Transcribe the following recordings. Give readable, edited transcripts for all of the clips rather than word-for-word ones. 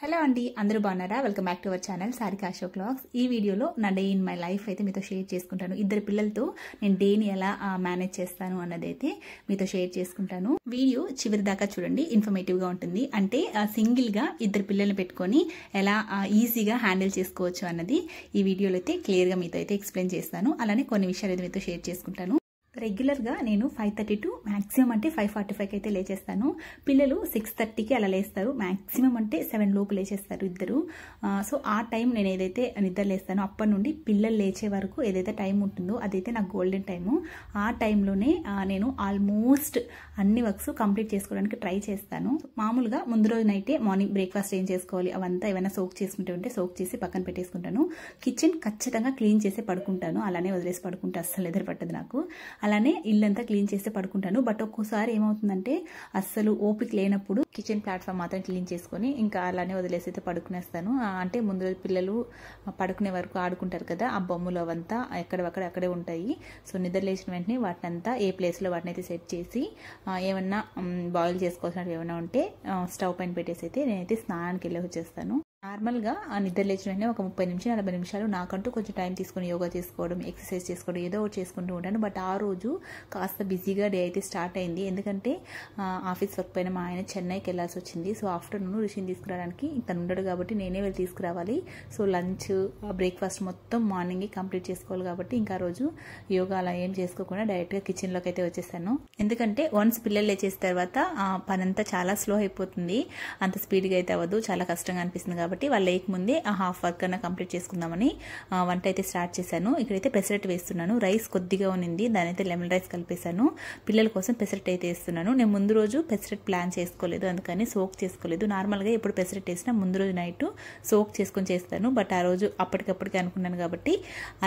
Hello అండి, అందరూ బాగున్నారా? Welcome back to our channel Sarika Ashok vlogs. ఈ వీడియోలో నా డే ఇన్ మై లైఫ్ అయితే మీతో షేర్ చేసుకుంటాను. ఇద్దరు పిల్లలతో నేను డేని ఎలా మేనేజ్ చేస్తాను అన్నది అయితే మీతో షేర్ చేసుకుంటాను. వీడియో చివరి దాకా చూడండి, ఇన్ఫర్మేటివ్ గా ఉంటుంది. అంటే సింగిల్ గా ఇద్దరు పిల్లల్ని పెట్టుకొని ఎలా ఈజీగా హ్యాండిల్ చేసుకోవచ్చు అన్నది ఈ వీడియోలో అయితే క్లియర్ గా మీతో అయితే ఎక్స్ప్లెయిన్ చేస్తాను. అలానే కొన్ని విషయాలు అయితే మీతో షేర్ చేసుకుంటాను. రెగ్యులర్గా నేను 5:30 టు మ్యాక్సిమం అంటే 5:45కి అయితే లేచేస్తాను. పిల్లలు 6:30కి అలా లేస్తారు. మ్యాక్సిమం అంటే 7 లోపు లేచేస్తారు ఇద్దరు. సో ఆ టైం నేను ఏదైతే నిద్ర లేస్తానో అప్పటి నుండి పిల్లలు లేచే వరకు ఏదైతే టైం ఉంటుందో అదైతే నాకు గోల్డెన్ టైము. ఆ టైంలోనే నేను ఆల్మోస్ట్ అన్ని వర్క్స్ కంప్లీట్ చేసుకోవడానికి ట్రై చేస్తాను. మామూలుగా ముందు రోజు నైటే మార్నింగ్ బ్రేక్ఫాస్ట్ ఏం చేసుకోవాలి అవంతా ఏమైనా సోక్ చేసుకుంటే ఉంటే సోక్ చేసి పక్కన పెట్టేసుకుంటాను. కిచెన్ ఖచ్చితంగా క్లీన్ చేసి పడుకుంటాను. అలానే వదిలేసి పడుకుంటే అస్సలు ఎదురు పట్టదు నాకు. అలానే ఇల్లంతా క్లీన్ చేస్తే పడుకుంటాను. బట్ ఒక్కోసారి ఏమవుతుందంటే అస్సలు ఓపిక లేనప్పుడు కిచెన్ ప్లాట్ఫామ్ మాత్రం క్లీన్ చేసుకొని ఇంకా అలానే వదిలేసి అయితే పడుకునేస్తాను. అంటే ముందు పిల్లలు పడుకునే వరకు ఆడుకుంటారు కదా, ఆ బొమ్మలు అవంతా అక్కడే ఉంటాయి. సో నిద్ర లేచిన వెంటనే వాటిని అంతా ఏ ప్లేస్లో వాటిని అయితే సెట్ చేసి ఏమన్నా బాయిల్ చేసుకోవాల్సినవి ఏమైనా ఉంటే స్టవ్ పైన పెట్టేసి అయితే నేనైతే స్నానానికి వెళ్ళి వచ్చేస్తాను. నార్మల్గా నిద్ర లేచిన వెంటనే ఒక 30 నుంచి 40 నిమిషాలు నాకంటూ కొంచెం టైం తీసుకుని యోగా చేసుకోవడం, ఎక్సర్సైజ్ చేసుకోవడం ఏదో ఒకటి చేసుకుంటూ ఉంటాను. బట్ ఆ రోజు కాస్త బిజీగా డే అయితే స్టార్ట్ అయింది. ఎందుకంటే ఆఫీస్ వర్క్ పైన మా ఆయన చెన్నైకి వెళ్ళాల్సి వచ్చింది. సో ఆఫ్టర్నూన్ రిషిని తీసుకురావడానికి తను ఉండడు కాబట్టి నేనే వెళ్ళి తీసుకురావాలి. సో లంచ్ బ్రేక్ఫాస్ట్ మొత్తం మార్నింగే కంప్లీట్ చేసుకోవాలి కాబట్టి ఇంకా రోజు యోగా అలా ఏం చేసుకోకుండా డైరెక్ట్గా కిచెన్లోకి అయితే వచ్చేసాను. ఎందుకంటే వన్స్ పిల్లలు లేచేసిన తర్వాత పనంతా చాలా స్లో అయిపోతుంది. అంత స్పీడ్గా అయితే అవ్వదు, చాలా కష్టంగా అనిపిస్తుంది. కాబట్టి వాళ్ళు లేకముందే హాఫ్ వర్క్ అన్న కంప్లీట్ చేసుకుందామని వంట అయితే స్టార్ట్ చేశాను. ఇక్కడైతే పెసరట్టు వేస్తున్నాను. రైస్ కొద్దిగా ఉన్నింది, దాని అయితే లెమన్ రైస్ కలిపేశాను. పిల్లల కోసం పెసరట్టు అయితే వేస్తున్నాను. నేను ముందు రోజు పెసరట్టు ప్లాన్ చేసుకోలేదు, అందుకని సోక్ చేసుకోలేదు. నార్మల్గా ఎప్పుడు పెసరట్టు వేసినా ముందు రోజు నైట్ సోక్ చేసుకొని చేస్తాను. బట్ ఆ రోజు అప్పటికప్పటికి అనుకున్నాను కాబట్టి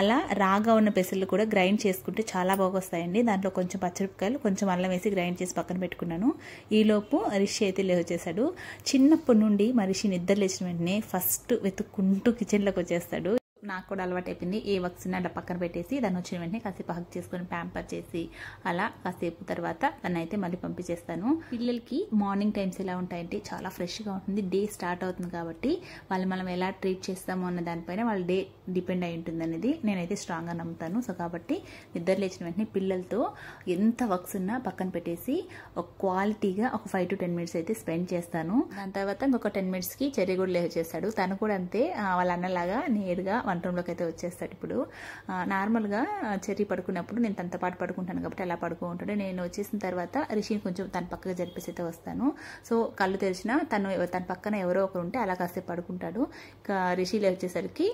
అలా రాగా ఉన్న పెసర్లు కూడా గ్రైండ్ చేసుకుంటే చాలా బాగా వస్తాయండి. దాంట్లో కొంచెం పచ్చిమిరపకాయలు కొంచెం అల్లం వేసి గ్రైండ్ చేసి పక్కన పెట్టుకున్నాను. ఈలోపు రిషి అయితే లేచేశాడు. చిన్నప్పటి నుండి మా రిషి నిద్ర లేచిన వెంటనే ఫస్ట్ వెతుక్కుంటూ కిచెన్లోకి వచ్చేస్తాడు. నాకు కూడా అలవాటు అయిపోయింది. ఏ వర్క్స్ అలా పక్కన పెట్టేసి దాన్ని వచ్చిన వెంటనే కాసేపు హగ్ చేసుకొని ప్యాంపర్ చేసి అలా కాసేపు తర్వాత దాన్ని అయితే మళ్ళీ పంపించేస్తాను. పిల్లలకి మార్నింగ్ టైమ్స్ ఎలా ఉంటాయంటే చాలా ఫ్రెష్గా ఉంటుంది. డే స్టార్ట్ అవుతుంది కాబట్టి మనం ఎలా ట్రీట్ చేస్తామో అన్న దానిపైన వాళ్ళ డే డిపెండ్ అయి ఉంటుంది అనేది నేనైతే స్ట్రాంగ్గా నమ్ముతాను. సో కాబట్టి నిద్ర లేచిన వెంటనే పిల్లలతో ఎంత వర్క్స్ ఉన్నా పక్కన పెట్టేసి ఒక క్వాలిటీగా ఒక 5 to 10 మినిట్స్ అయితే స్పెండ్ చేస్తాను. దాని తర్వాత ఇంకొక 10 మినిట్స్కి చెర్రీ కూడా లేచేస్తాడు. తను కూడా అంతే వాళ్ళ అన్నలాగా నేరుగా వంట రూమ్లోకి అయితే వచ్చేస్తాడు. ఇప్పుడు నార్మల్గా చెర్రీ పడుకున్నప్పుడు నేను తనతో పాటు పడుకుంటాను కాబట్టి అలా పడుకుంటాడు. నేను వచ్చేసిన తర్వాత రిషిని కొంచెం తన పక్కగా జరిపేసి అయితే వస్తాను. సో కళ్ళు తెరిచినా తన పక్కన ఎవరో ఒకరు ఉంటే అలా కాసేపు పడుకుంటాడు. ఇంకా రిషి వచ్చేసరికి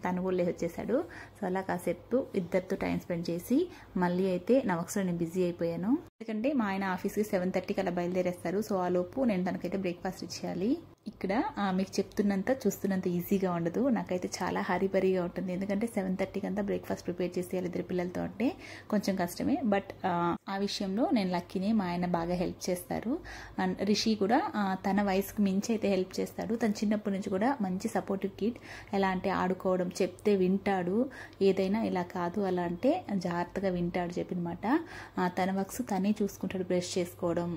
తను కూడా వచ్చేసాడు. సో అలా కాసేపు ఇద్దరితో టైం స్పెండ్ చేసి మళ్ళీ అయితే నా వర్క్స్లో నేను బిజీ అయిపోయాను. ఎందుకంటే మా ఆయన ఆఫీస్కి 7:30కి అలా బయలుదేరేస్తారు. సో ఆ లోపు నేను తనకైతే బ్రేక్ఫాస్ట్ ఇచ్చేయాలి. ఇక్కడ మీకు చెప్తున్నంత చూస్తున్నంత ఈజీగా ఉండదు, నాకైతే చాలా హరిబరిగా ఉంటుంది. ఎందుకంటే 7:30కి అంతా బ్రేక్ఫాస్ట్ ప్రిపేర్ చేసేయాలి ఇద్దరు పిల్లలతో అంటే కొంచెం కష్టమే. బట్ ఆ విషయంలో నేను లక్కీనే, మా ఆయన బాగా హెల్ప్ చేస్తారు. అండ్ రిషి కూడా తన వయసుకు మించి అయితే హెల్ప్ చేస్తాడు. తను చిన్నప్పటి నుంచి కూడా మంచి సపోర్టివ్ కిడ్. ఎలా అంటే ఆడుకోవడం, చెప్తే వింటాడు. ఏదైనా ఇలా కాదు అలా అంటే జాగ్రత్తగా వింటాడు చెప్పిన మాట. తన వర్క్స్ తనే చూసుకుంటాడు. బ్రష్ చేసుకోవడం,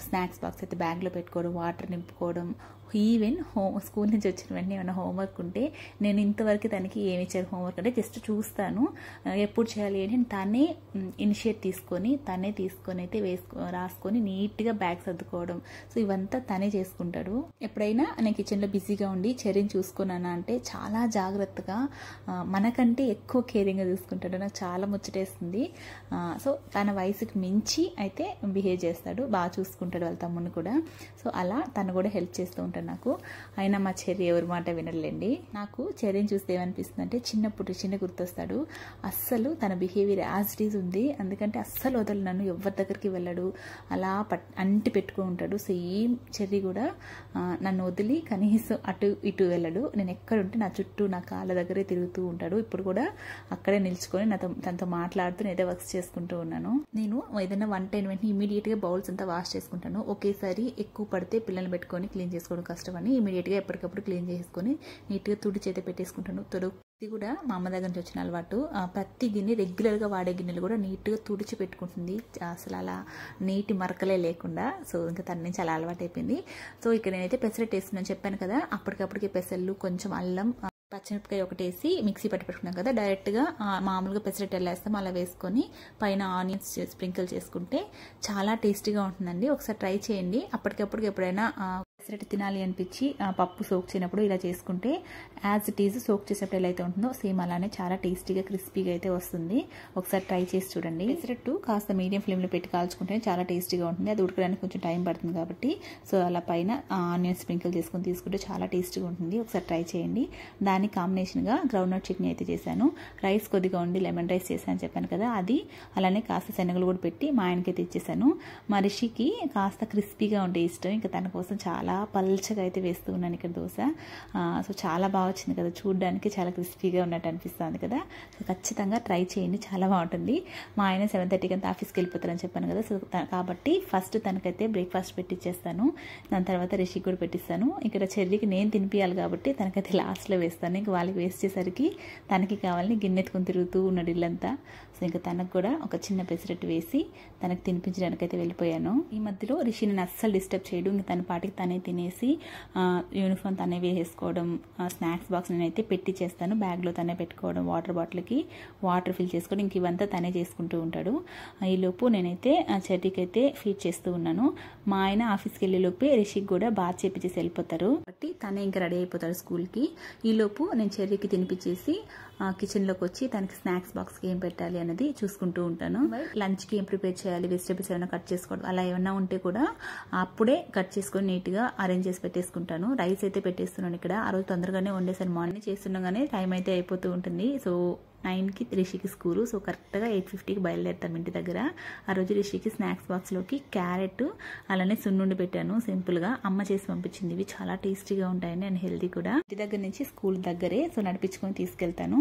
స్నాక్స్ బాక్స్ అయితే బ్యాగ్లో పెట్టుకోవడం, వాటర్ నింపుకోవడం, ఈవెన్ స్కూల్ నుంచి వచ్చిన వెంటనే ఏమైనా హోంవర్క్ ఉంటే నేను ఇంతవరకు తనకి ఏమి ఇచ్చారు హోంవర్క్ అంటే జస్ట్ చూస్తాను, ఎప్పుడు చేయాలి అని తనే ఇనిషియేట్ తీసుకొని అయితే రాసుకొని నీట్గా బ్యాగ్ సర్దుకోవడం. సో ఇవంతా తనే చేసుకుంటాడు. ఎప్పుడైనా నేను కిచెన్లో బిజీగా ఉండి చెర్రీని చూసుకున్నాను అంటే చాలా జాగ్రత్తగా మనకంటే ఎక్కువ కేరింగ్గా చూసుకుంటాడు. నాకు చాలా ముచ్చటేస్తుంది. సో తన వయసుకి మించి అయితే బిహేవ్ చేస్తాడు, బాగా చూసుకుంటాడు వాళ్ళ తమ్ముని కూడా. సో అలా తను కూడా హెల్ప్ చేస్తూ ఉంటాడు నాకు. అయినా మా చెర్రీ ఎవరి మాట వినలేండి. నాకు చెర్రీని చూస్తే ఏమనిపిస్తుంది అంటే చిన్నప్పుడు చిన్న గుర్తొస్తాడు. అస్సలు తన బిహేవియర్ యాజ్ ఇట్ ఈజ్ ఉంది. ఎందుకంటే అస్సలు వదలు, నన్ను ఎవరి దగ్గరికి వెళ్ళడు, అలా అంటి పెట్టుకుని ఉంటాడు. సేమ్ చెర్రీ కూడా నన్ను వదిలి కనీసం అటు ఇటు వెళ్ళడు. నేను ఎక్కడుంటే నా చుట్టూ నా కాళ్ళ దగ్గరే తిరుగుతూ ఉంటాడు. ఇప్పుడు కూడా అక్కడే నిల్చుకొని తనతో మాట్లాడుతూ నేనే వర్క్స్ చేసుకుంటూ ఉన్నాను. నేను ఏదైనా వంట అయిన వెంటనే ఇమీడియట్గా బౌల్స్ అంతా వాష్ చేసుకుంటాను. ఒకేసారి ఎక్కువ పడితే పిల్లల్ని పెట్టుకొని క్లీన్ చేసుకోవడం కష్టం అని ఇమీడియట్గా ఎప్పటికప్పుడు క్లీన్ చేసుకొని నీట్గా తుడి చేత పెట్టేసుకుంటాను. ఇది కూడా మా అమ్మ దగ్గర నుంచి వచ్చిన అలవాటు. ప్రతి గిన్నె రెగ్యులర్గా వాడే గిన్నెలు కూడా నీట్గా తుడిచి పెట్టుకుంటుంది, అసలు అలా నీటి మరకలే లేకుండా. సో ఇంకా తన నుంచి అలా అలవాటు అయిపోయింది. సో ఇక్కడ నేనైతే పెసరట్టు వేస్తున్నాను చెప్పాను కదా, అప్పటికప్పటికే పెసర్లు, కొంచెం అల్లం, పచ్చిమిరపకాయ ఒకటి వేసి మిక్సీ పట్టి పెట్టుకున్నాం కదా, డైరెక్ట్గా మామూలుగా పెసరట్టు ఎలా వేస్తామో అలా వేసుకొని పైన ఆనియన్స్ స్ప్రింకిల్ చేసుకుంటే చాలా టేస్టీగా ఉంటుందండి. ఒకసారి ట్రై చేయండి. అప్పటికప్పుడు ఎప్పుడైనా పెసరట్టు తినాలి అనిపించి పప్పు సోక్ చేయనప్పుడు ఇలా చేసుకుంటే యాజ్ ఇట్ ఈజ్ సోక్ చేసేటప్పుడు ఎలా అయితే ఉంటుందో సేమ్ అలానే చాలా టేస్టీగా క్రిస్పీగా అయితే వస్తుంది. ఒకసారి ట్రై చేసి చూడండి. పెసరట్టు కాస్త మీడియం ఫ్లేమ్లో పెట్టి కాల్చుకుంటే చాలా టేస్టీగా ఉంటుంది. అది ఉడకడానికి కొంచెం టైం పడుతుంది కాబట్టి సో అలా పైన ఆనియన్ స్ప్రింకిల్ చేసుకుని తీసుకుంటే చాలా టేస్టీగా ఉంటుంది. ఒకసారి ట్రై చేయండి. దానికి కాంబినేషన్గా గ్రౌండ్నట్ చట్నీ అయితే చేశాను. రైస్ కొద్దిగా ఉండి లెమన్ రైస్ చేశాను చెప్పాను కదా, అది అలానే కాస్త శనగలు కూడా పెట్టి మా ఆయనకైతే ఇచ్చేసాను. మా రిషికి కాస్త క్రిస్పీగా ఉంటే ఇష్టం, ఇంకా తన కోసం చాలా పల్చగా అయితే వేస్తూ ఉన్నాను ఇక్కడ దోశ. సో చాలా బాగా వచ్చింది కదా, చూడడానికి చాలా క్రిస్పీగా ఉన్నట్టు అనిపిస్తుంది కదా. సో ఖచ్చితంగా ట్రై చేయండి, చాలా బాగుంటుంది. మా ఆయన 7:30కి అంతా ఆఫీస్కి వెళ్ళిపోతారని చెప్పాను కదా, సో కాబట్టి ఫస్ట్ తనకైతే బ్రేక్ఫాస్ట్ పెట్టిచ్చేస్తాను, దాని తర్వాత రిషికి కూడా పెట్టిస్తాను. ఇక్కడ చెర్రీకి నేను తినిపించాలి కాబట్టి తనకైతే లాస్ట్లో వేస్తాను. ఇంకా వాళ్ళకి వేస్ట్ చేసరికి తనకి కావాలని గిన్నెత్తుకుని తిరుగుతూ ఉన్నాడు ఇల్లంతా. సో ఇంకా తనకు కూడా ఒక చిన్న పెసరట్టు వేసి తనకు తినిపించడానికి అయితే వెళ్ళిపోయాను. ఈ మధ్యలో రిషి నేను అస్సలు డిస్టర్బ్ చేయడు, ఇంకా తన పాటికి తనే తినేసి యూనిఫామ్ తనే వేసేసుకోవడం, స్నాక్స్ బాక్స్ నేనైతే పెట్టి చేస్తాను, బ్యాగ్లో తనే పెట్టుకోవడం, వాటర్ బాటిల్కి వాటర్ ఫిల్ చేసుకోవడం, ఇంక ఇవంతా తనే చేసుకుంటూ ఉంటాడు. ఈలోపు నేనైతే చెర్రీకి అయితే ఫీడ్ చేస్తూ ఉన్నాను. మా ఆయన ఆఫీస్కి వెళ్ళేలోపే రిషికి కూడా బాగా చేపించేసి వెళ్ళిపోతారు కాబట్టి తనే ఇంకా రెడీ అయిపోతాడు స్కూల్కి. ఈలోపు నేను చెర్రీకి తినిపించేసి కిచెన్లోకి వచ్చి తనకి స్నాక్స్ బాక్స్కి ఏం పెట్టాలి అనేది చూసుకుంటూ ఉంటాను. లంచ్కి ఏం ప్రిపేర్ చేయాలి, వెజిటేబుల్స్ ఏమైనా కట్ చేసుకోవడం అలా ఏమన్నా ఉంటే కూడా అప్పుడే కట్ చేసుకొని నీట్గా అరేంజ్ చేసి పెట్టేసుకుంటాను. రైస్ అయితే పెట్టేస్తున్నాను ఇక్కడ. ఆ రోజు తొందరగానే వండేసాను, మార్నింగ్ చేస్తుండగానే టైం అయితే అయిపోతూ ఉంటుంది. సో 9కి రిషికి స్కూలు, సో కరెక్ట్గా 8:50కి బయలుదేరుతాం ఇంటి దగ్గర. ఆ రోజు రిషికి స్నాక్స్ బాక్స్లోకి క్యారెట్ అలానే సున్నుండి పెట్టాను సింపుల్గా, అమ్మ చేసి పంపించింది. ఇవి చాలా టేస్టీగా ఉంటాయని అండ్ హెల్తీ కూడా. ఇంటి దగ్గర నుంచి స్కూల్ దగ్గరే, సో నడిపించుకొని తీసుకెళ్తాను.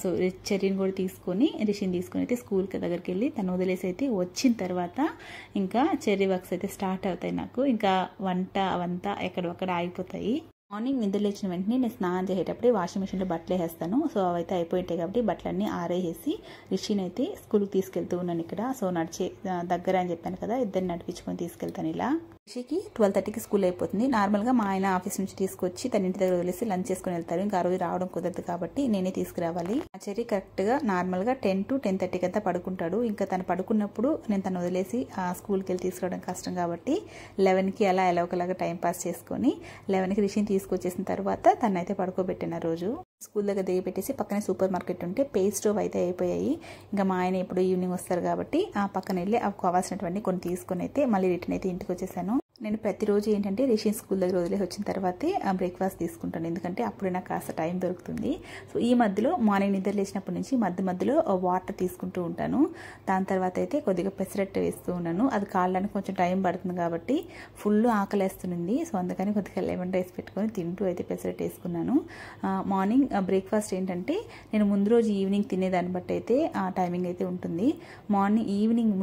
సో చెర్రీని కూడా తీసుకొని రిషిని తీసుకొని అయితే స్కూల్కి దగ్గరికి వెళ్ళి తను వదిలేసి అయితే వచ్చిన తర్వాత ఇంకా చెర్రీ వర్క్స్ అయితే స్టార్ట్ అవుతాయి నాకు. ఇంకా వంట అవంతా ఎక్కడొక్కడ ఆగిపోతాయి. మార్నింగ్ నిద్ర లేచిన వెంటనే నేను స్నానం చేసేటప్పుడే వాషింగ్ మిషన్లో బట్టలు వేస్తాను. సో అవైతే అయిపోయింటాయి కాబట్టి బట్టలన్నీ ఆరేసి రిషిని అయితే స్కూల్కి తీసుకెళ్తూ ఉన్నాను ఇక్కడ. సో నడిచే దగ్గర అని చెప్పాను కదా, ఇద్దరిని నడిపించుకొని తీసుకెళ్తాను ఇలా. రిషికి 12:30కి స్కూల్ అయిపోతుంది. నార్మల్గా మా ఆయన ఆఫీస్ నుంచి తీసుకొచ్చి తన ఇంటి దగ్గర వదిలేసి లంచ్ చేసుకుని వెళ్తారు. ఇంకా ఆ రోజు రావడం కుదరదు కాబట్టి నేనే తీసుకురావాలి. ఆ చెర్రీ కరెక్ట్గా నార్మల్గా 10 to 10:30కి అంతా పడుకుంటాడు. ఇంకా తను పడుకున్నప్పుడు నేను తను వదిలేసి స్కూల్కి వెళ్ళి తీసుకురావడం కష్టం కాబట్టి 11కి అలా ఎలా ఒకలాగా టైం పాస్ చేసుకొని 11కి రిషిని తీసుకొచ్చేసిన తర్వాత తను అయితే పడుకోబెట్టాను. రోజు స్కూల్ దగ్గర దిగి పెట్టేసి పక్కనే సూపర్ మార్కెట్ ఉంటే పేస్ట్ స్టోవ్ అయితే అయిపోయాయి. ఇంకా మా ఆయన ఎప్పుడు ఈవినింగ్ వస్తారు కాబట్టి ఆ పక్కన వెళ్ళి అవి కావాల్సినటువంటి కొన్ని తీసుకొని అయితే మళ్ళీ రిటర్న్ అయితే ఇంటికి వచ్చేసాను. నేను ప్రతిరోజు ఏంటంటే రిషి స్కూల్ దగ్గర వదిలేసి వచ్చిన తర్వాతే బ్రేక్ఫాస్ట్ తీసుకుంటాను, ఎందుకంటే అప్పుడే నాకు కాస్త టైం దొరుకుతుంది. సో ఈ మధ్యలో మార్నింగ్ నిద్ర లేచినప్పటి నుంచి మధ్యలో వాటర్ తీసుకుంటూ ఉంటాను. దాని తర్వాత అయితే కొద్దిగా పెసరట్టు వేస్తూ ఉన్నాను. అది కాళ్ళడానికి కొంచెం టైం పడుతుంది కాబట్టి ఫుల్ ఆకలేస్తుంది. సో అందుకని కొద్దిగా లెమన్ రైస్ పెట్టుకొని తింటూ అయితే పెసరట్టు వేసుకున్నాను. మార్నింగ్ బ్రేక్ఫాస్ట్ ఏంటంటే నేను ముందు రోజు ఈవినింగ్ తినేదాన్ని బట్టి అయితే ఆ టైమింగ్ అయితే ఉంటుంది.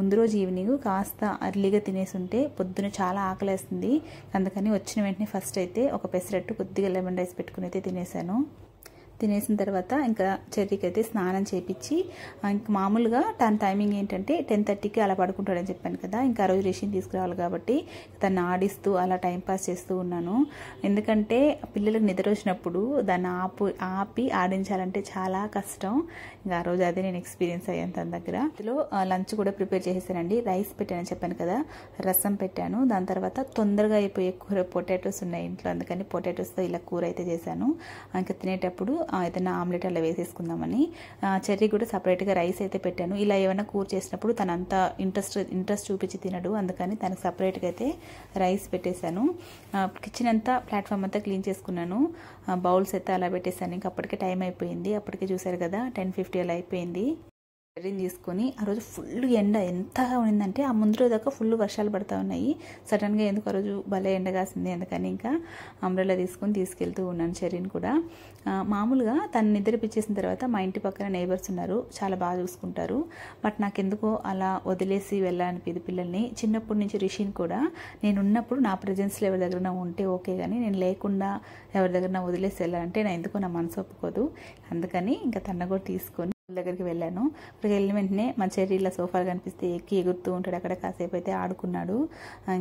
ముందు రోజు ఈవినింగ్ కాస్త అర్లీగా తినేసి ఉంటే పొద్దున చాలా ఆకలేస్తుంది. అందుకని వచ్చిన వెంటనే ఫస్ట్ అయితే ఒక పెసరట్టు కొద్దిగా లెమన్ రైస్ పెట్టుకుని అయితే తినేసిన తర్వాత ఇంకా చెర్రీకి అయితే స్నానం చేయించి ఇంకా మామూలుగా తన టైమింగ్ ఏంటంటే 10:30కి అలా పడుకుంటాడని చెప్పాను కదా. ఇంకా ఆ రోజు రిషిని తీసుకురావాలి కాబట్టి తను ఆడిస్తూ అలా టైంపాస్ చేస్తూ ఉన్నాను. ఎందుకంటే పిల్లలకు నిద్ర వచ్చినప్పుడు దాన్ని ఆపి ఆడించాలంటే చాలా కష్టం. ఇంకా ఆ రోజు అదే నేను ఎక్స్పీరియన్స్ అయ్యాను తన దగ్గర. ఇందులో లంచ్ కూడా ప్రిపేర్ చేసేసానండి. రైస్ పెట్టానని చెప్పాను కదా, రసం పెట్టాను. దాని తర్వాత తొందరగా అయిపోయే కూర పొటాటోస్ ఉన్నాయి ఇంట్లో, అందుకని పొటాటోస్తో ఇలా కూర అయితే చేశాను. ఇంకా తినేటప్పుడు ఏదైనా ఆమ్లెట్ అలా వేసేసుకుందామని. చెర్రీ కూడా సపరేట్గా రైస్ అయితే పెట్టాను. ఇలా ఏమైనా కూర చేసినప్పుడు తనంతా ఇంట్రెస్ట్ చూపించి తినడు, అందుకని తనకు సపరేట్గా అయితే రైస్ పెట్టేశాను. కిచెన్ అంతా ప్లాట్ఫామ్ అంతా క్లీన్ చేసుకున్నాను. బౌల్స్ అయితే అలా పెట్టేశాను. ఇంకా అప్పటికే టైం అయిపోయింది. అప్పటికే చూసారు కదా 10:50 అలా అయిపోయింది. చెర్రీని తీసుకొని ఆ రోజు ఫుల్ ఎండ ఎంతగా ఉండిందంటే ఆ ముందు రోజు దాకా ఫుల్ వర్షాలు పడతా ఉన్నాయి. సడన్గా ఎందుకు ఆ రోజు భలే ఎండ కాసింది, అందుకని ఇంకా అంబ్రెల్లా తీసుకెళ్తూ ఉన్నాను చెర్రీని కూడా. మామూలుగా తను నిద్రపిచ్చేసిన తర్వాత మా ఇంటి పక్కన నేబర్స్ ఉన్నారు, చాలా బాగా చూసుకుంటారు. బట్ నాకెందుకో అలా వదిలేసి వెళ్ళాలనిపించదు పిల్లల్ని. చిన్నప్పటి నుంచి రిషిని కూడా నేను ఉన్నప్పుడు నా ప్రెజెన్స్లో ఎవరి దగ్గర ఉంటే ఓకే, కానీ నేను లేకుండా ఎవరి దగ్గర వదిలేసి వెళ్ళాలంటే ఎందుకో నా మనసు ఒప్పుకోదు. అందుకని ఇంకా తన కూడా తీసుకొని దగ్గరికి వెళ్ళాను. అక్కడికి వెళ్ళిన వెంటనే మా చెర్రీలో సోఫాలు కనిపిస్తే ఎక్కి ఎగురుతూ ఉంటాడు. అక్కడ కాసేపు అయితే ఆడుకున్నాడు.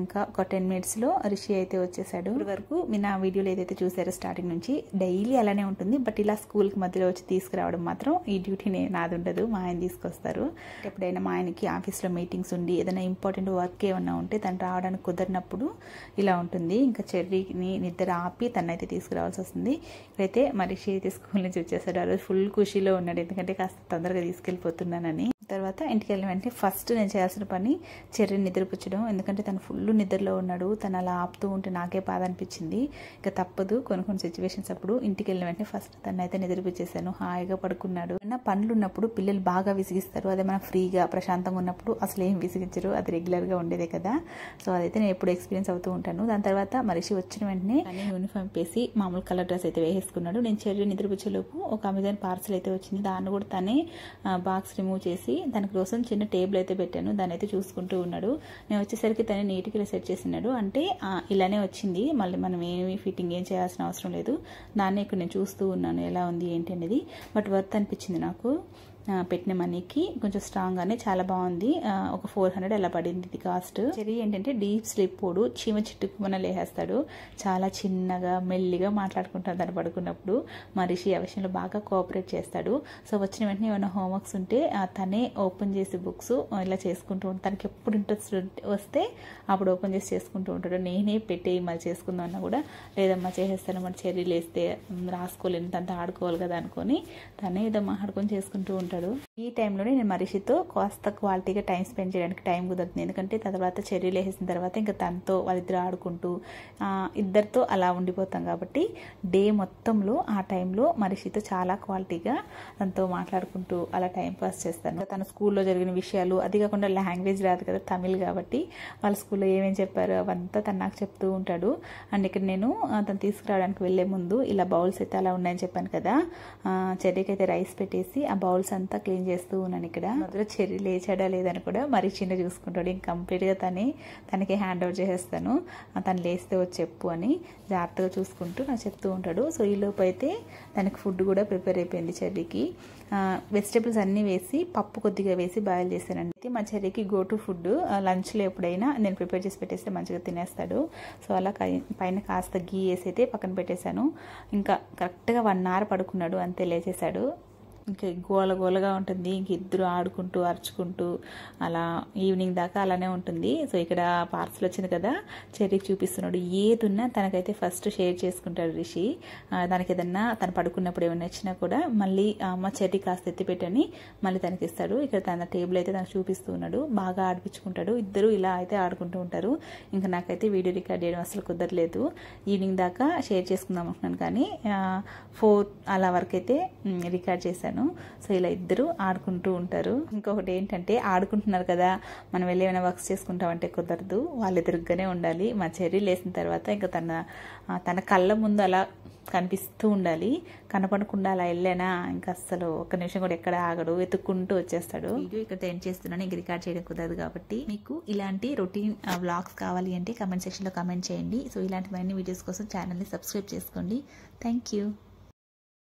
ఇంకా ఒక 10 minutesలో రిషి అయితే వచ్చేసాడు. ఇప్పటి వరకు మీ నా వీడియోలో ఏదైతే చూసారో స్టార్టింగ్ నుంచి డైలీ అలానే ఉంటుంది. బట్ ఇలా స్కూల్కి మధ్యలో వచ్చి తీసుకురావడం మాత్రం ఈ డ్యూటీ నాది ఉండదు, మా ఆయన తీసుకొస్తారు. ఎప్పుడైనా మా ఆయనకి ఆఫీస్లో మీటింగ్స్ ఉండి ఏదైనా ఇంపార్టెంట్ వర్క్ ఏమన్నా ఉంటే తను రావడానికి కుదరినప్పుడు ఇలా ఉంటుంది. ఇంకా చెర్రీని నిద్ర ఆపి తనైతే తీసుకురావాల్సి వస్తుంది. ఇక్కడైతే మా రిషి అయితే స్కూల్ నుంచి వచ్చేసాడు. ఆ రోజు ఫుల్ ఖుషీలో ఉన్నాడు, ఎందుకంటే తొందరగా తీసుకెళ్ళిపోతున్నానని. తర్వాత ఇంటికి వెళ్ళిన వెంటనే ఫస్ట్ నేను చేయాల్సిన పని చెర్రీని నిద్రపుచ్చడం. ఎందుకంటే తను ఫుల్ నిద్రలో ఉన్నాడు. తను అలా ఆపుతూ ఉంటే నాకే బాధ అనిపించింది. ఇక తప్పదు కొన్ని సిచ్యువేషన్స్ అప్పుడు. ఇంటికి వెళ్ళిన వెంటనే ఫస్ట్ తను అయితే నిద్రపుచ్చేసాను. హాయిగా పడుకున్నాడు. పనులు ఉన్నప్పుడు పిల్లలు బాగా విసిగిస్తారు. అదే మనం ఫ్రీగా ప్రశాంతంగా ఉన్నప్పుడు అసలు ఏం విసిగించరు. అది రెగ్యులర్గా ఉండేదే కదా. సో అదైతే నేను ఎప్పుడు ఎక్స్పీరియన్స్ అవుతూ ఉంటాను. దాని తర్వాత మనిషి వచ్చిన వెంటనే యూనిఫామ్ వేసి మామూలు కలర్ డ్రెస్ అయితే వేసుకున్నాడు. నేను చెర్రీ నిద్రపుచ్చేలోపు ఒక అమెజాన్ పార్సల్ అయితే వచ్చింది. దాన్ని కూడా తనే బాక్స్ రిమూవ్ చేసి దాని కోసం చిన్న టేబుల్ అయితే పెట్టాను. దాన్ని అయితే చూసుకుంటూ ఉన్నాడు. నేను వచ్చేసరికి తనే నీట్గా సెట్ చేసినాడు. అంటే ఇలానే వచ్చింది, మళ్ళీ మనం ఏమి ఫిట్టింగ్ ఏం చేయాల్సిన అవసరం లేదు. దాన్ని ఇక్కడ నేను చూస్తూ ఉన్నాను ఎలా ఉంది ఏంటి అనేది. బట్ వర్త్ అనిపించింది నాకు. పెట్టిన మనీకి కొంచెం స్ట్రాంగ్గానే చాలా బాగుంది. ఒక 400 అలా పడింది ఇది కాస్ట్. చెర్రీ ఏంటంటే డీప్ స్లీప్ పోడు, చీమ చిట్టుకుమన లేహేస్తాడు. చాలా చిన్నగా మెల్లిగా మాట్లాడుకుంటాడు తను పడుకున్నప్పుడు. మా రిషి ఆ విషయంలో బాగా కోఆపరేట్ చేస్తాడు. సో వచ్చిన వెంటనే ఏమైనా హోంవర్క్స్ ఉంటే తనే ఓపెన్ చేసి బుక్స్ ఇలా చేసుకుంటూ ఉంటాడు. తనకి ఎప్పుడు ఇంట్రెస్ట్ వస్తే అప్పుడు ఓపెన్ చేసి చేసుకుంటూ ఉంటాడు. నేనే పెట్టి మళ్ళీ చేసుకుందాం అన్నా కూడా లేదమ్మా చేసేస్తాను, మరి చెర్రీ లేస్తే రాసుకోలేను, తనతో ఆడుకోవాలి కదా అనుకొని తనే ఏదో మాట్లాడుకొని చేసుకుంటూ ఉంటాడు. ఈ టైంలోనే నేను మనిషితో కాస్త క్వాలిటీగా టైం స్పెండ్ చేయడానికి టైం కుదరుతుంది. ఎందుకంటే తర్వాత చెర్రీలు వేసేసిన తర్వాత ఇంకా తనతో వాళ్ళిద్దరు ఆడుకుంటూ ఇద్దరితో అలా ఉండిపోతాం కాబట్టి డే మొత్తంలో ఆ టైంలో మనిషితో చాలా క్వాలిటీగా తనతో మాట్లాడుకుంటూ అలా టైం పాస్ చేస్తాను. తన స్కూల్లో జరిగిన విషయాలు, అది కాకుండా లాంగ్వేజ్ రాదు కదా తమిళ్ కాబట్టి వాళ్ళ స్కూల్లో ఏమేమి చెప్పారు అవంతా తను నాకు చెప్తూ ఉంటాడు. అండ్ ఇక్కడ నేను తను తీసుకురావడానికి వెళ్లే ముందు ఇలా బౌల్స్ అయితే అలా ఉన్నాయని చెప్పాను కదా, చెర్రీకి అయితే రైస్ పెట్టేసి ఆ బౌల్స్ అంతా క్లీన్ చేస్తూ ఉన్నాను. ఇక్కడ మొదలు చెర్రీ లేచాడా లేదని కూడా మరి చిన్న చూసుకుంటాడు. ఇంక కంప్లీట్గా తనకి హ్యాండ్ ఓవర్ చేసేస్తాను. తను లేస్తే వచ్చి చెప్పు అని జాగ్రత్తగా చూసుకుంటూ నాకు చెప్తూ ఉంటాడు. సో ఈ లోపు అయితే తనకి ఫుడ్ కూడా ప్రిపేర్ అయిపోయింది చెర్రీకి. వెజిటేబుల్స్ అన్నీ వేసి పప్పు కొద్దిగా వేసి బాయిల్ చేశానండి. మా చెర్రీకి గో టు ఫుడ్. లంచ్లో ఎప్పుడైనా నేను ప్రిపేర్ చేసి పెట్టేస్తే మంచిగా తినేస్తాడు. సో అలా పైన కాస్త గీ వేసి అయితే పక్కన పెట్టేశాను. ఇంకా కరెక్ట్గా 1 hour పడుకున్నాడు, అంతే లేచేశాడు. ఇంకా గోలగా ఉంటుంది. ఇంక ఇద్దరు ఆడుకుంటూ అరుచుకుంటూ అలా ఈవినింగ్ దాకా అలానే ఉంటుంది. సో ఇక్కడ పార్సల్ వచ్చింది కదా, చెర్రీకి చూపిస్తున్నాడు. ఏది ఉన్నా తనకైతే ఫస్ట్ షేర్ చేసుకుంటాడు రిషి. దానికి ఏదన్నా తను పడుకున్నప్పుడు ఏమైనా ఇచ్చినా కూడా మళ్ళీ అమ్మ చెర్రీ కాస్త ఎత్తిపెట్టని మళ్ళీ తనకి ఇస్తాడు. ఇక్కడ తన టేబుల్ అయితే తనకు చూపిస్తూ ఉన్నాడు. బాగా ఆడిపించుకుంటాడు. ఇద్దరు ఇలా అయితే ఆడుకుంటూ ఉంటారు. ఇంకా నాకైతే వీడియో రికార్డ్ చేయడం అసలు కుదరలేదు. ఈవినింగ్ దాకా షేర్ చేసుకుందాం అనుకున్నాను, కానీ 4 అలా వరకు అయితే రికార్డ్ చేశాను. సో ఇలా ఇద్దరు ఆడుకుంటూ ఉంటారు. ఇంకొకటి ఏంటంటే ఆడుకుంటున్నారు కదా, మనం వెళ్ళి ఏమైనా వర్క్స్ చేసుకుంటామంటే కుదరదు, వాళ్ళిద్దరుగానే ఉండాలి. మా చెర్రీ లేసిన తర్వాత ఇంకా తన కళ్ళ ముందు అలా కనిపిస్తూ ఉండాలి. కనపడకుండా అలా వెళ్ళానా ఇంకా అస్సలు ఒక్క నిమిషం కూడా ఎక్కడ ఆగడు, వెతుక్కుంటూ వచ్చేస్తాడు. వీడియో ఇక్కడ ఎండ్ చేస్తున్నాను, ఇంక రికార్డ్ చేయడం కుదరదు కాబట్టి. మీకు ఇలాంటి రొటీన్ వ్లాగ్స్ కావాలి అంటే కమెంట్ సెక్షన్లో కమెంట్ చేయండి. సో ఇలాంటి మరిన్ని వీడియోస్ కోసం ఛానల్ని సబ్స్క్రైబ్ చేసుకోండి. Thank you.